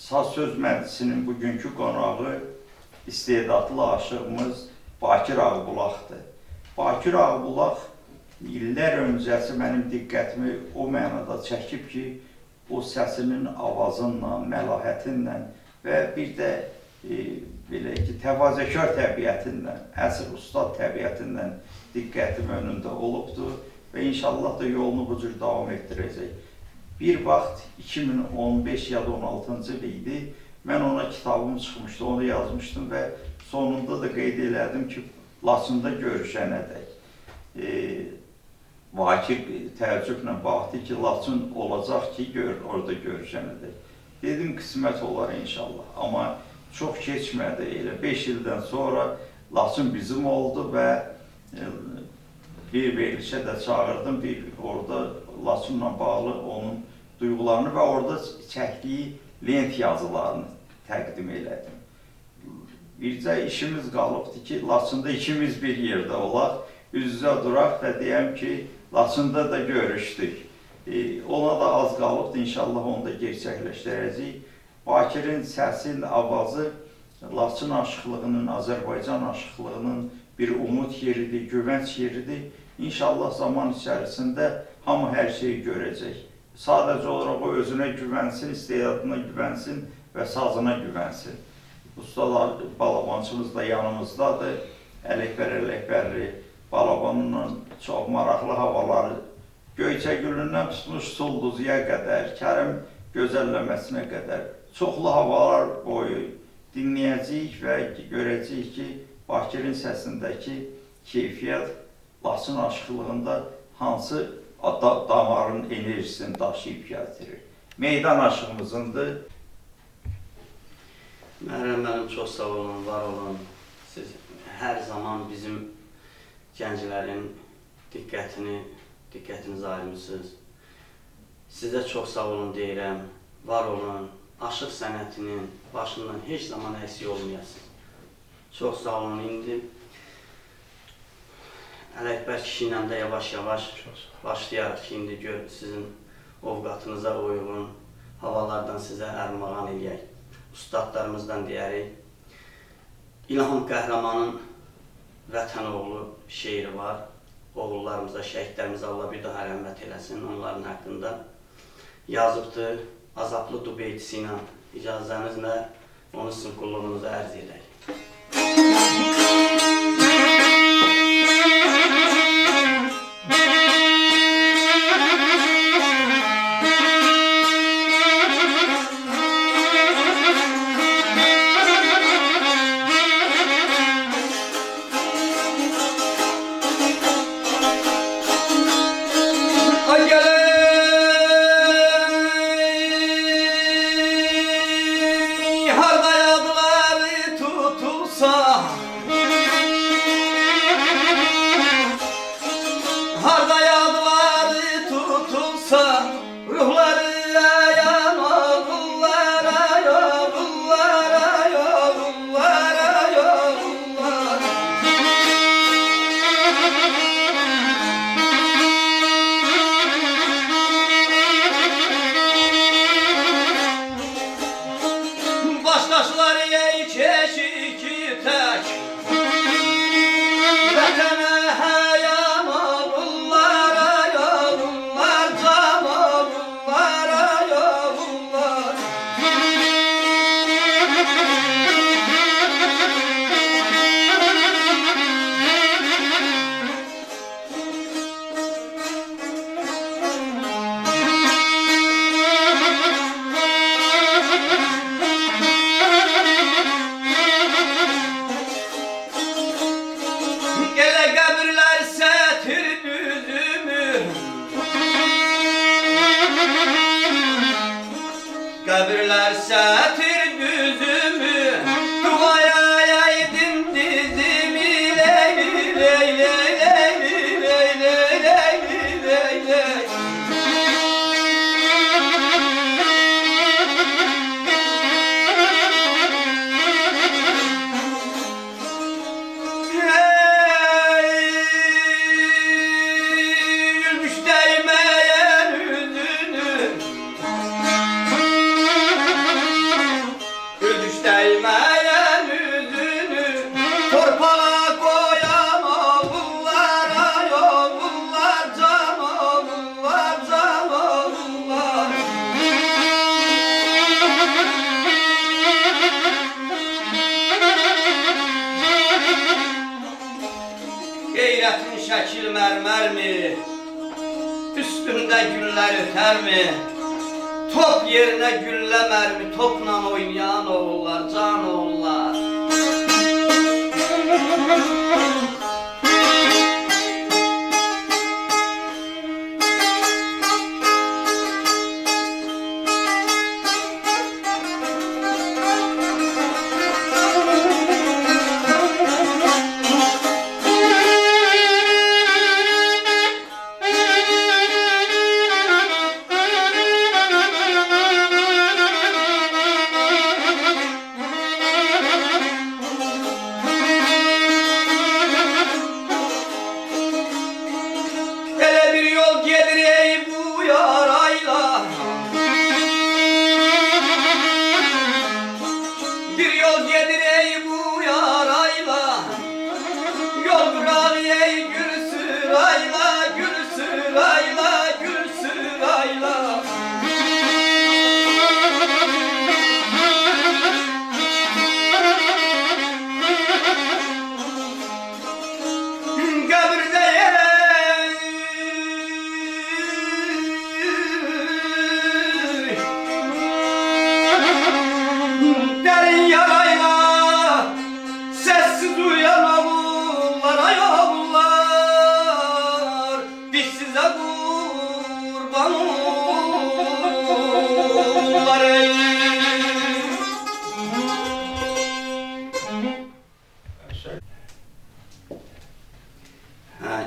Saz Söz Məclisinin bugünkü qonağı istedadlı aşığımız Bakir Ağbulaqdır. Bakir Ağbulaq illər öncəsi mənim diqqətimi o mənada çəkib ki, o səsinin avazınla, məlahətinlə və bir də belə ki, təvazökar təbiətindən, əsr ustad təbiətindən diqqətim önündə olubdur və inşallah da yolunu bu cür davam etdirəcək. Bir vaxt 2015 ya da 16-cı il idi, mən ona kitabım çıxmışdı, onu yazmışdım və sonunda da qeyd elədim ki, Laçında görüşənədək. Vakir təəccüblə baxdı ki, Laçın olacaq ki, orada görüşənədək. Dedim, qismət olar inşallah, amma çox keçmədi, elə 5 ildən sonra Laçın bizim oldu və bir verilişə də çağırdım, orada Laçınla bağlı onun duyğularını və orada çəkdiyi lent yazılarını təqdim elədim. Bircə işimiz qalıbdır ki, Laçında ikimiz bir yerdə olaq, üz-üzə duraq və deyəm ki, Laçında da görüşdük. Ona da az qalıbdır, inşallah onu da gerçəkləşdirəcəyik. Bakirin səsin, avazı Laçın aşıqlığının, Azərbaycan aşıqlığının bir umut yeridir, güvənc yeridir. İnşallah zaman içərisində hamı hər şeyi görəcək. Sadəcə olaraq o özünə güvənsin, istedadına güvənsin və sazına güvənsin. Ustalar, balabançımız da yanımızdadır. Ələkbər-ələkbərli balabanınla çox maraqlı havaları Göyçəgülündən tutmuş Sulduzuya qədər, Kərim gözəlləməsinə qədər çoxlu havalar boyu dinləyəcəyik və görəcəyik ki, Bakirin səsindəki keyfiyyət Laçın aşıqlığında hansı damarın enerjisini daşıyıb gətirir. Meydan aşığımızındır. Mənim çox sağ olun, var olun. Siz hər zaman bizim gənclərin diqqətinizi ayırmışsınız. Sizə çox sağ olun deyirəm, var olun. Aşıq sənətinin başından heç zaman əksik olmayasınız. Çox sağ olun. İndi Ələkbər kişi ilə də yavaş-yavaş başlayarıq ki, indi sizin ovqatınıza uyğun havalardan sizə ərmağan eləyək. Ustadlarımızdan deyərik. İlham Qəhrəmanın Vətən oğlu şeiri var. Oğullarımıza, şəhidlərimizə Allah bir daha rəhmət eləsin, onların haqqında yazıbdır. Azaplı dubeydisi ilə icazənizlə onu sizin qulluğunuza ərz edək. Qəbirlər sətir düzümü, duaya yaydım dizimi, leyli leyli leyli leyli leyli leyli. Gülmüş değmeyen yüzünü şəkil mərmərmi? Üstündə güllər ötərmi? Top yerinə güllə mərmi, topla oynayan oğullar, can oğullar.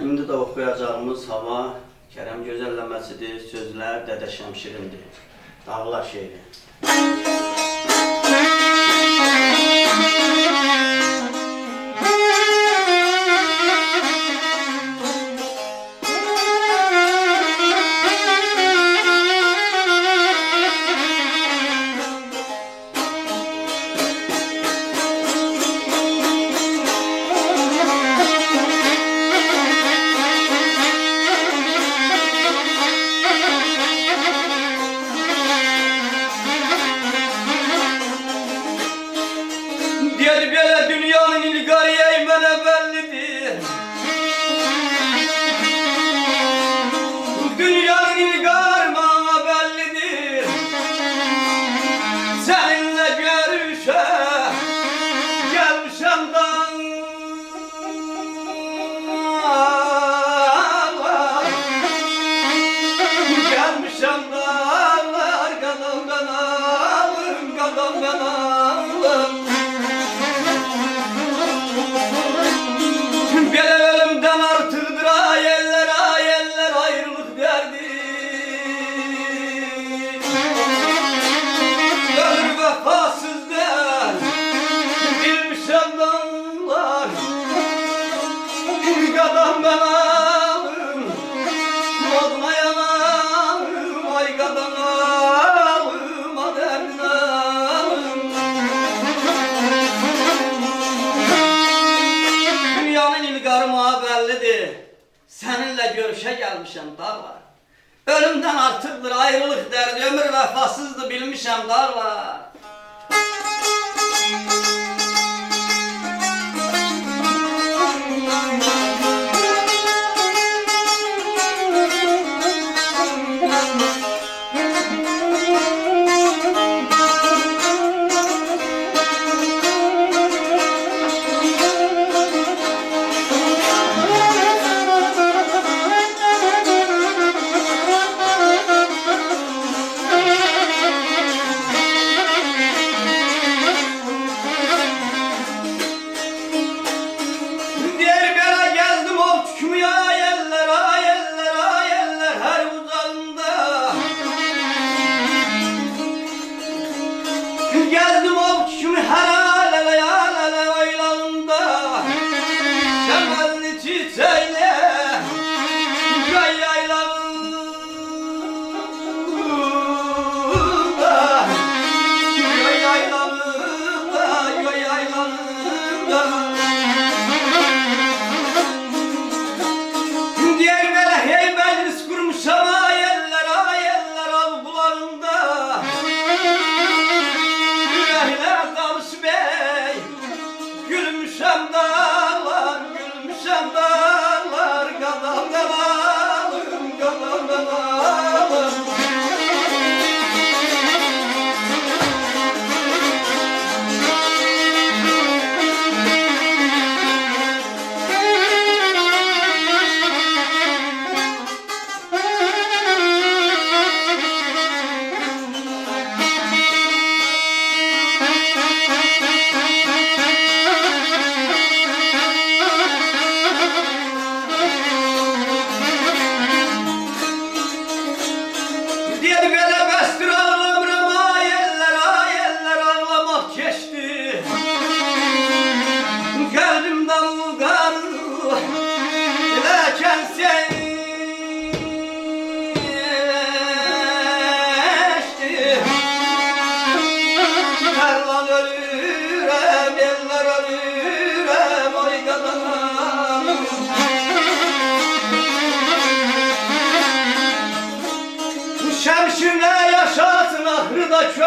İndi də oxuyacağımız hava Kərəm gözəlləməsidir, sözlər Dədə Şəmşirindir. Dağlar şeiri. Gel böyle dünyanın ilgariyeyi bana bellidir. Dünyanın ilgar bana bellidir. Seninle görüşe gelmişem dağlar. Gelmişem dağlar, kadam kanalım, kadam kanalım. Beni ölümden artırdır ayeller, ayeller ayrılık derdi. Ölür vefasız der, bilmişem dağlar. Kadam ben alım, moduna yanarım. Ay kadam alım, a derdin alım. Dünyanın ilgarıma bellidir. Seninle görüşe gelmişem dağlar. Ölümden artıqdır ayrılık derdi. Ömür vefasızdı bilmişem dağlar. Gezdim o kimi her alele oylağında. Şemelli çiçeğine göy yaylağında. Göy yaylağında, göy yaylağında. Diğer böyle hey meclis kurmuşam ayeller, ayeller av bulağında. Kalmış be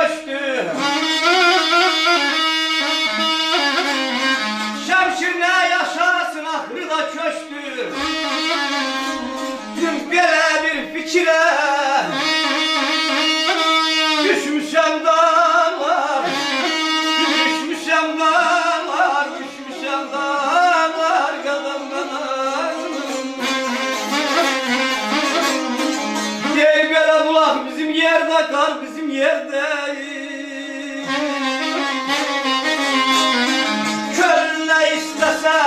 köştü. Şemşir ne yaşasın ahırı da köştü. Dün belə bir fikire düşmüşem dağlar, düşmüşem dağlar, düşmüşem dağlar, kadın kadın. Deyip belə bulak bizim yerde, kar bizim yerde. Kör ne istese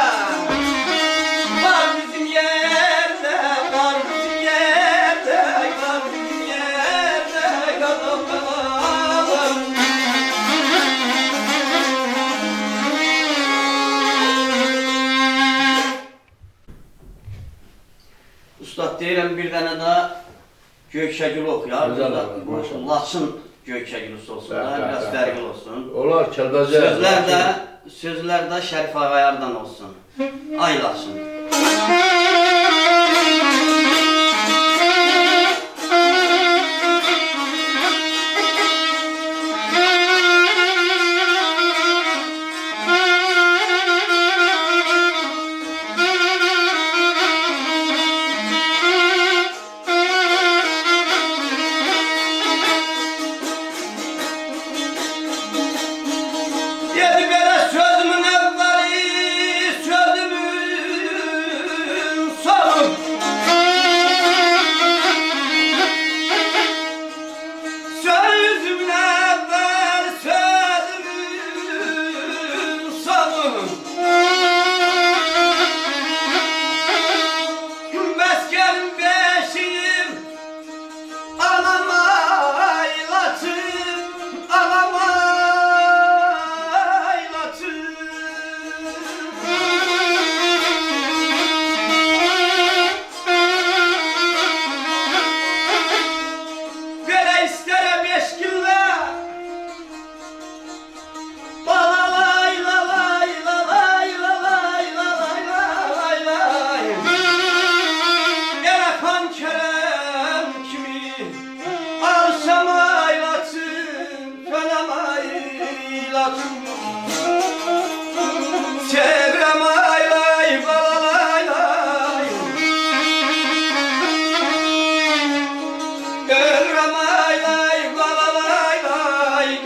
var bizim yerde, var bizim yerde, var bizim yerde, kadın kadın. Ustad deyirəm bir dənə də Göykşəgül oxuyar. Gözəl olur, maşallah. Laçın Göykşəgülüsü olsun da, Bəli, biraz bəli, fərqli bəli. olsun. Olar Kəlbəcər. Sözlər də Şərif Ağayardan olsun. Ay Laçın. Yedi belə sözümün evveli, sözümün sonu. Sözümün evvel, sözümün sonu. Meskenim beşiğim, anam aylatım, anam aylatım. Böyle isterim eşkille, balalay lalay lalay lalay lalay lalay lay. Gene kan kerem kimi alsam aylatım, fenam aylatım. Çevrem aylay balalay lay. Görrem aylay balalay lay.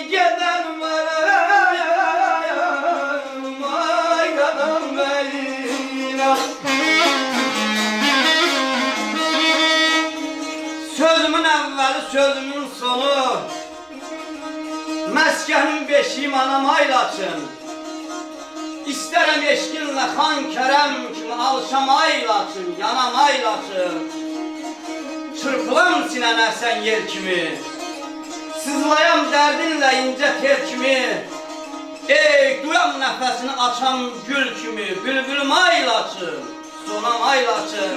Giderim alayım, ay kadın beyler. Sözümün evveli, sözümün sonu. Meskenim beşiğim anam aylaçın. İstərəm eşkinlə xan kərəm kimi alışam aylaçın, yanam aylaçın. Çırpılam sinənə sən yer kimi, sızlayam dərdinlə incə ter kimi. Ey duyam nəfəsini açan gül kimi, bülbülüm aylaçın, sonam aylaçın.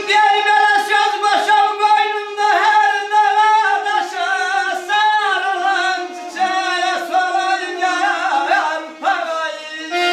Diğer belə söz başam qoynunda hər dəvə daşa sarılan çiçəyə solayım yarpağayı.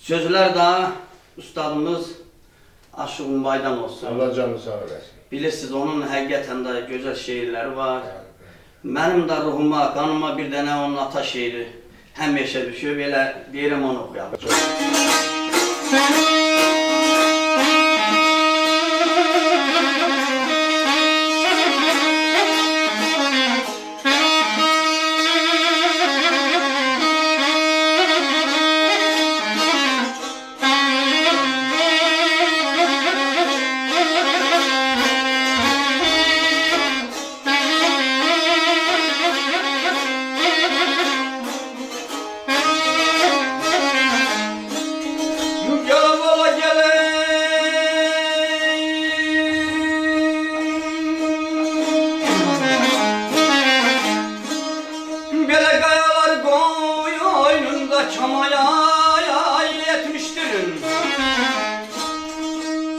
Sözlər də ustadımız Aşıq Umbaydan olsun. Allah canı sağ eləsin. Bilirsiniz, onun həqiqətən də gözəl şeirləri var. Mənim də ruhuma, qanıma bir dənə onun ata şeiri həmişə düşüb, elə deyirəm onu oxuyalım.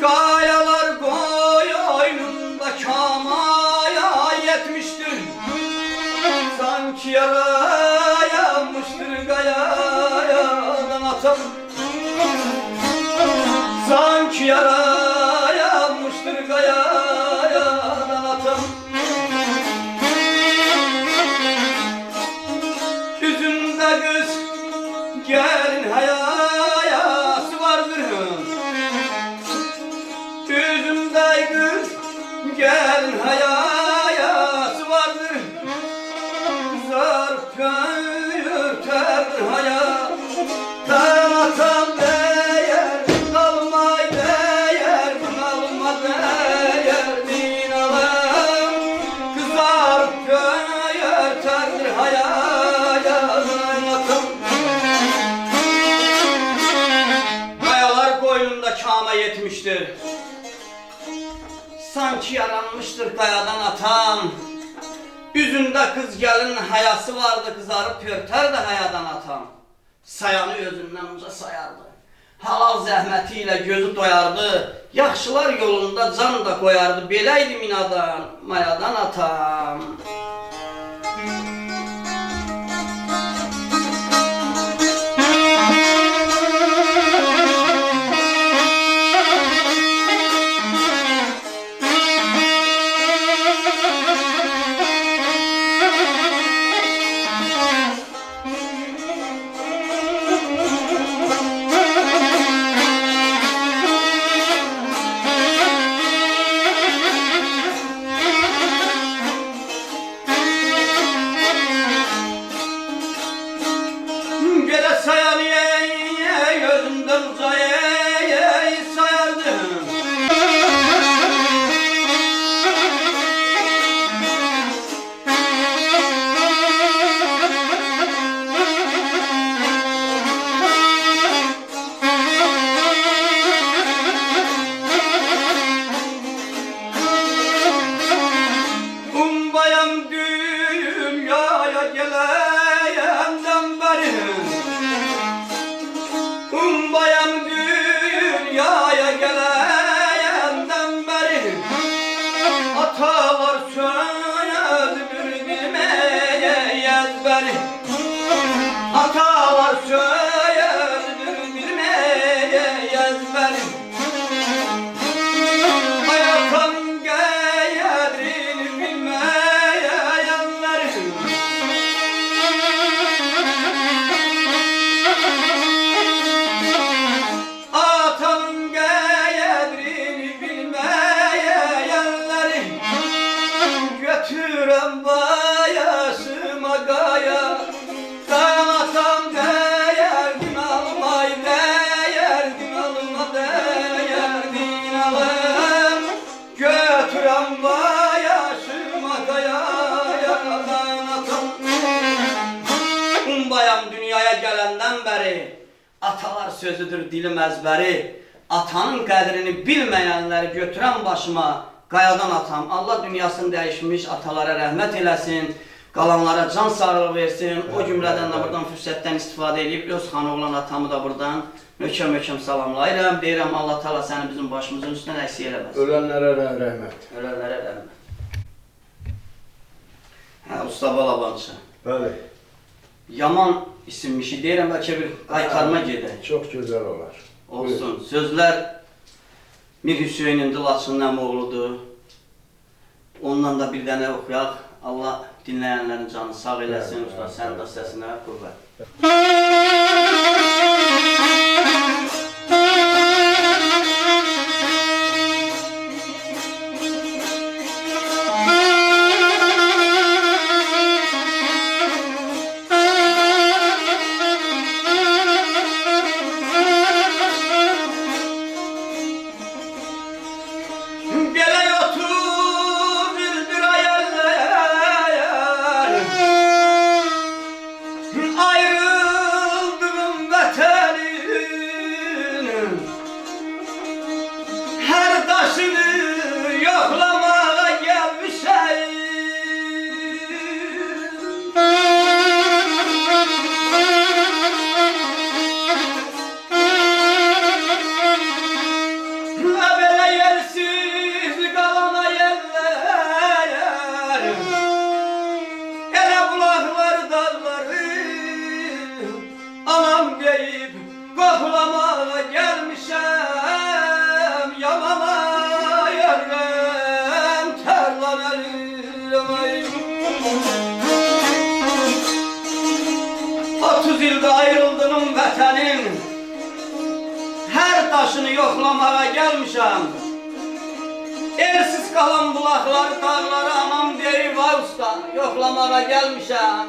Kayalar koy oyununda kamaya yetmiştir. Sanki yara yanmıştır kayadan atam. Sanki yara yanmıştır kayadan atam. Yüzümde göz gelin hayası vardır. Yüzümde göz gelin hayası vardır. Zarf yürüterdir hayattan atam değer. Kalmay değer, kalma değer din alem. Kızarıp yürüterdir hayattan atam. Kayalar koynunda kâma yetmiştir. Sanki yaranmıştır kayadan atam. Yüzünde kız gelin hayası vardı, kızarıp pörterdi hayadan atam. Sayanı özünden uca sayardı. Halal zəhmətiyle gözü doyardı. Yaxşılar yolunda can da koyardı. Beləydi minadan, mayadan atam. Gele sayan gözünden uzay sayardım. Umbayam dünyaya gelenden beri. Umbayam dünyaya gelenden beri. Atalar söyledi bilmeye ezberi. Atalar söyledi bilmeye ezberi. Hayatın gayedini bilmeye yanları. Atanın gayedini bilmeye yanları. Götürem bayasıma gaya. Atam değer din almay değer din alma değer din alem. Götürem bayasıma gaya atam. Umbayam dünyaya gelenden beri. Atalar sözüdür dilim ezberi. Atanın qədrini bilməyənləri götürən başıma qayadan atam. Allah dünyasını dəyişmiş atalara rəhmət eləsin. Qalanlara can sağlığı versin. O cümlədən də buradan fürsətdən istifadə edib öz xanı olan atamı da buradan möhkəm salamlayıram. Deyirəm Allah Taala səni bizim başımızın üstündən əksik eləməsin. Ölenlere rəhmət. Ölənlərə rəhmət. Usta Balabançı. Bəli. yaman isimmişi deyirəm, bəlkə bir qaytarma gedək. Çox gözəl olar. Olsun. Sözlər Mir Hüseynin Laçının əmoğludur. Ondan da bir dənə oxuyaq. Allah dinləyənlərin canını sağ eləsin. Usta, sənin də səsinə qüvvət. Ayrıldığım vətənin hər daşını yoxlamağa gəlmişəm. Elsiz qalan bulaqları, dağları anam deyir, vay usta, yoxlamağa gəlmişəm.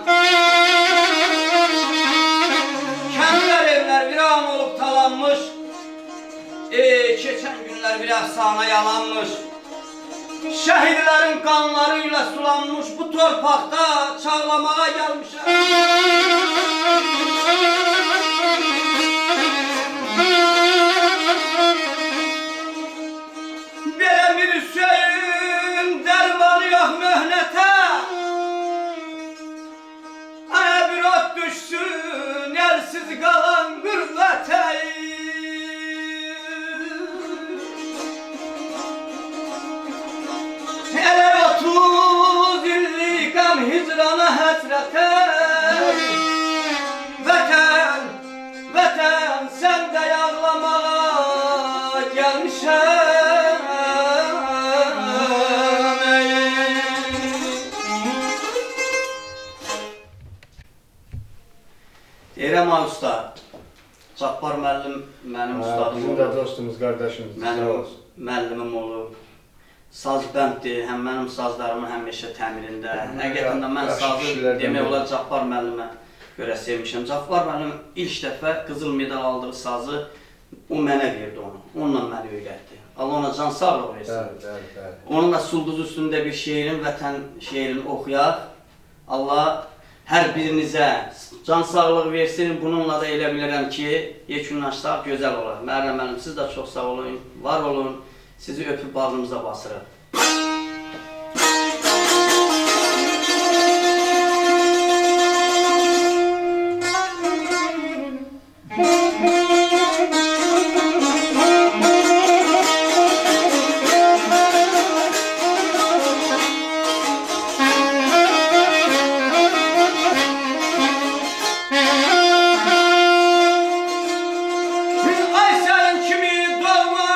Kəndlər, evlər viran olub talanmış, keçən günlər bir əfsana yalanmış. Şəhidlərin qanlarıyla sulanmış bu torpaqda çağlamağa gəlmişəm. Belə bir Hüseyin dərmanı yox möhnətə, aya bir ot düşsün elsiz qalan qürbətə. Elə 30 illik qəm hicrana həsrətə. Vətən, vətən, sən də yağlamağa gəlmişəm. Deyirəm ay usta, Cabbar müəllim mənim ustadım Bizim də dostumuz, qardaşımız. mənim müəllimim olub. Saz bənddir, həm mənim sazlarımın həmişə təmirində. Həqiqətən də mən sazı demək olar Cabbar müəllimə görə sevmişəm. Cabbar müəllim ilk dəfə qızıl medal aldığı sazı o mənə verdi onu. Onunla məni öyrətdi. Allah ona can sağlıq versin. Onunla Sulduz üstündə bir şeirin, vətən şeirini oxuyaq. Allah hər birinizə can sağlıq versin. Bununla da elə bilirəm ki, yekunlaşsaq gözəl olar. Məryəm müəllim, siz də çox sağ olun, var olun. Sizi öpüb bağrımıza basırıq. Ay sənin kimi doğma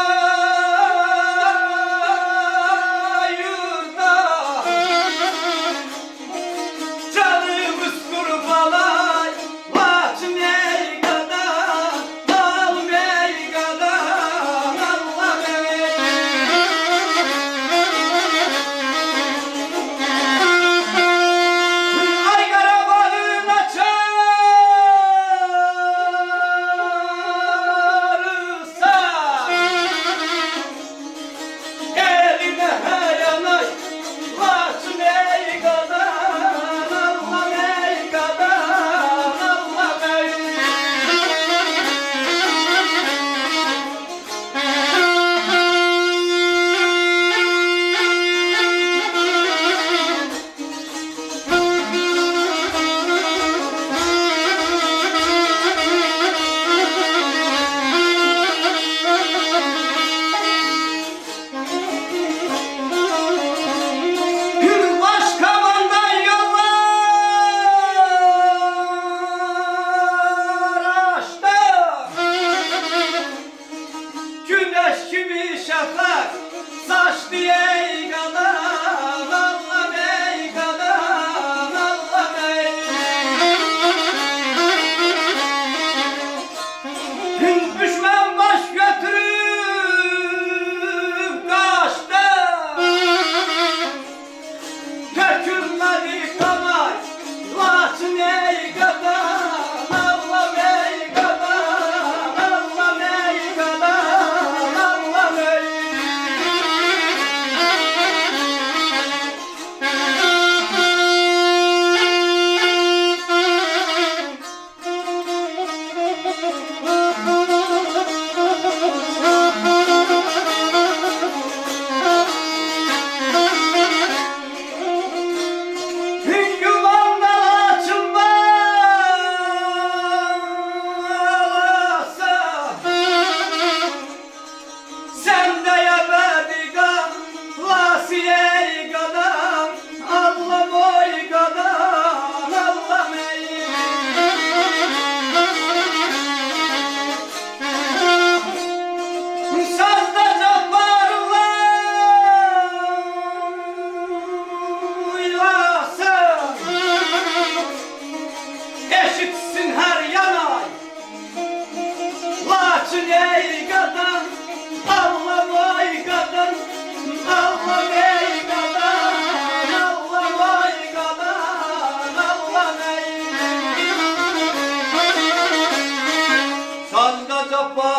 Cabbar